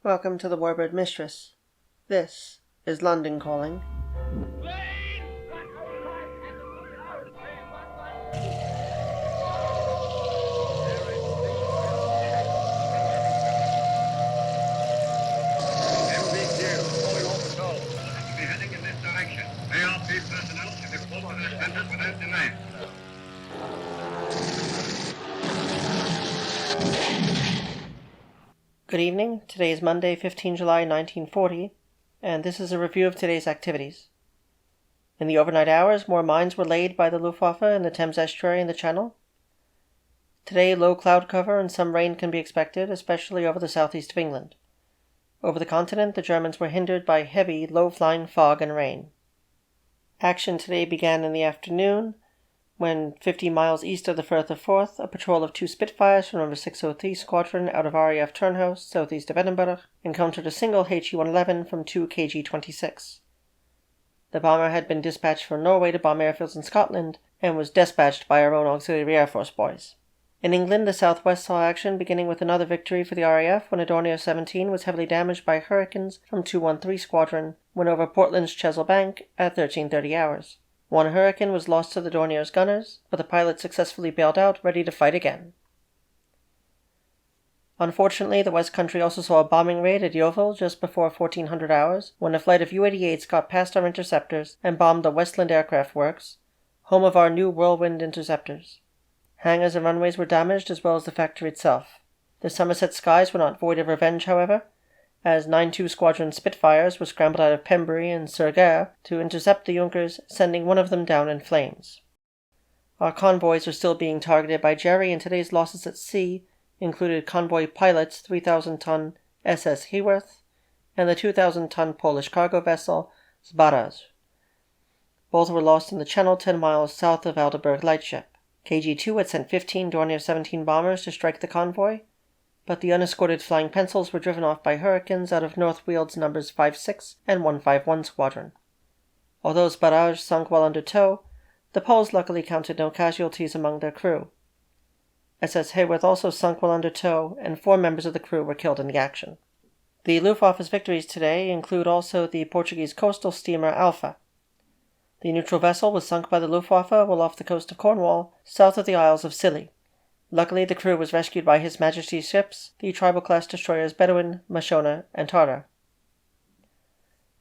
Welcome to the Warbird Mistress. This is London Calling. Good evening. Today is Monday, 15 July 1940, and this is a review of today's activities. In the overnight hours, more mines were laid by the Luftwaffe in the Thames estuary and the Channel. Today, low cloud cover and some rain can be expected, especially over the southeast of England. Over the continent, the Germans were hindered by heavy, low-flying fog and rain. Action today began in the afternoon, when 50 miles east of the Firth of Forth, a patrol of 2 Spitfires from No. 603 Squadron out of RAF Turnhouse, southeast of Edinburgh, encountered a single HE-111 from 2 KG-26. The bomber had been dispatched from Norway to bomb airfields in Scotland, and was dispatched by our own Auxiliary Air Force boys. In England, the southwest saw action, beginning with another victory for the RAF when a Dornier 17 was heavily damaged by hurricanes from 213 Squadron when over Portland's Chesil Bank at 13:30 hours. One Hurricane was lost to the Dornier's gunners, but the pilot successfully bailed out, ready to fight again. Unfortunately, the West Country also saw a bombing raid at Yeovil just before 1400 hours, when a flight of U-88s got past our interceptors and bombed the Westland Aircraft Works, home of our new Whirlwind interceptors. Hangars and runways were damaged, as well as the factory itself. The Somerset skies were not void of revenge, however, as 9-2 Squadron Spitfires were scrambled out of Pembury and Surgare to intercept the Junkers, sending one of them down in flames. Our convoys are still being targeted by Jerry, and today's losses at sea included convoy pilots 3,000-ton SS Heworth and the 2,000-ton Polish cargo vessel Zbaraj. Both were lost in the Channel 10 miles south of Aldeburgh Lightship. KG-2 had sent 15 Dornier 17 bombers to strike the convoy, but the unescorted Flying Pencils were driven off by hurricanes out of North Weald's numbers 56 and 151 Squadron. Although Zbaraj sunk while under tow, the Poles luckily counted no casualties among their crew. SS Haworth also sunk while under tow, and 4 members of the crew were killed in the action. The Luftwaffe's victories today include also the Portuguese coastal steamer Alpha. The neutral vessel was sunk by the Luftwaffe while off the coast of Cornwall, south of the Isles of Scilly. Luckily, the crew was rescued by His Majesty's ships, the tribal-class destroyers Bedouin, Mashona, and Tartar.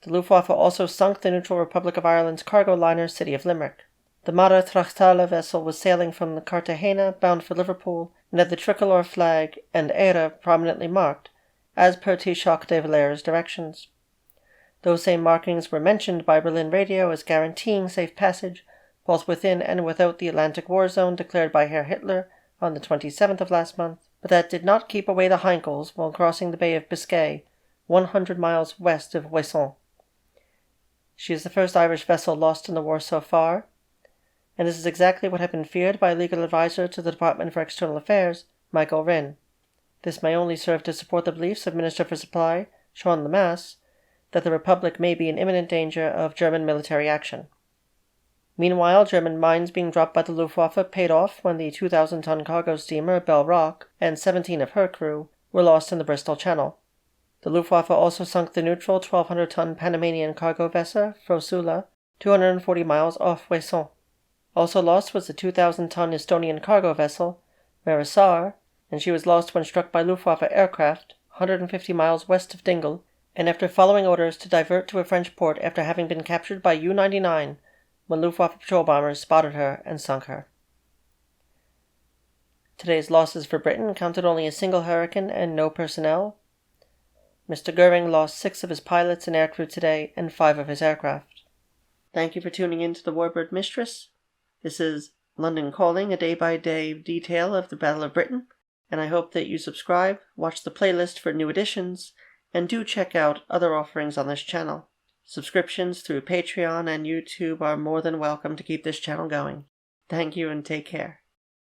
The Luftwaffe also sunk the neutral Republic of Ireland's cargo liner City of Limerick. The Mare Trachtala vessel was sailing from the Cartagena bound for Liverpool, and had the tricolour flag and ERA prominently marked, as per Taoiseach de Valera's directions. Those same markings were mentioned by Berlin radio as guaranteeing safe passage, both within and without the Atlantic war zone declared by Herr Hitler on the 27th of last month, but that did not keep away the Heinkels while crossing the Bay of Biscay, 100 miles west of Ouessant. She is the first Irish vessel lost in the war so far, and this is exactly what had been feared by legal advisor to the Department for External Affairs, Michael Rinn. This may only serve to support the beliefs of Minister for Supply, Sean Lemass, that the Republic may be in imminent danger of German military action. Meanwhile, German mines being dropped by the Luftwaffe paid off when the 2,000-ton cargo steamer Bell Rock and 17 of her crew were lost in the Bristol Channel. The Luftwaffe also sunk the neutral 1,200-ton Panamanian cargo vessel Frosula, 240 miles off Ouessant. Also lost was the 2,000-ton Estonian cargo vessel Meresar, and she was lost when struck by Luftwaffe aircraft 150 miles west of Dingle, and after following orders to divert to a French port after having been captured by U-99 when Luftwaffe patrol bombers spotted her and sunk her. Today's losses for Britain counted only a single Hurricane and no personnel. Mr. Goering lost 6 of his pilots and aircrew today and 5 of his aircraft. Thank you for tuning in to the Warbird Mistress. This is London Calling, a day-by-day detail of the Battle of Britain, and I hope that you subscribe, watch the playlist for new editions, and do check out other offerings on this channel. Subscriptions through Patreon and YouTube are more than welcome to keep this channel going. Thank you and take care.